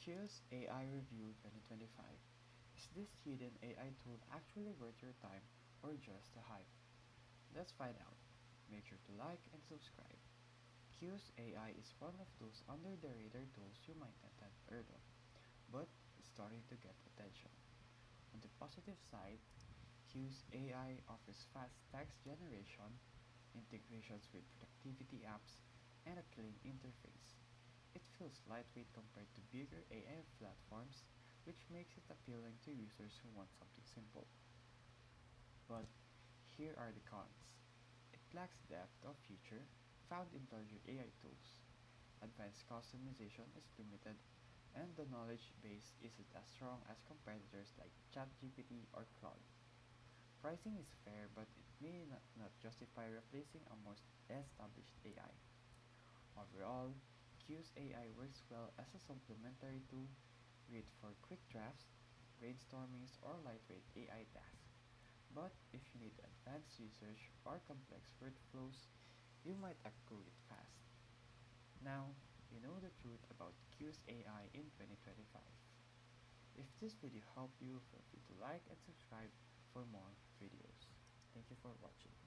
Kuse AI Review 2025. Is this hidden AI tool actually worth your time or just a hype? Let's find out. Make sure to like and subscribe. Kuse AI is one of those under the radar tools you might not have heard of, but it's starting to get attention. On the positive side, Kuse AI offers fast text generation, integrations with productivity apps, and a clean interface. It feels lightweight compared to bigger AI platforms, which makes it appealing to users who want something simple. But here are the cons. It lacks depth of feature found in larger AI tools. Advanced customization is limited, and the knowledge base isn't as strong as competitors like ChatGPT or Claude. Pricing is fair, but it may not justify replacing a more established AI. Overall, Q's AI works well as a supplementary tool, great for quick drafts, brainstormings, or lightweight AI tasks. But if you need advanced research or complex workflows, you might outgrow it fast. Now, you know the truth about Q's AI in 2025. If this video helped you, feel free to like and subscribe for more videos. Thank you for watching.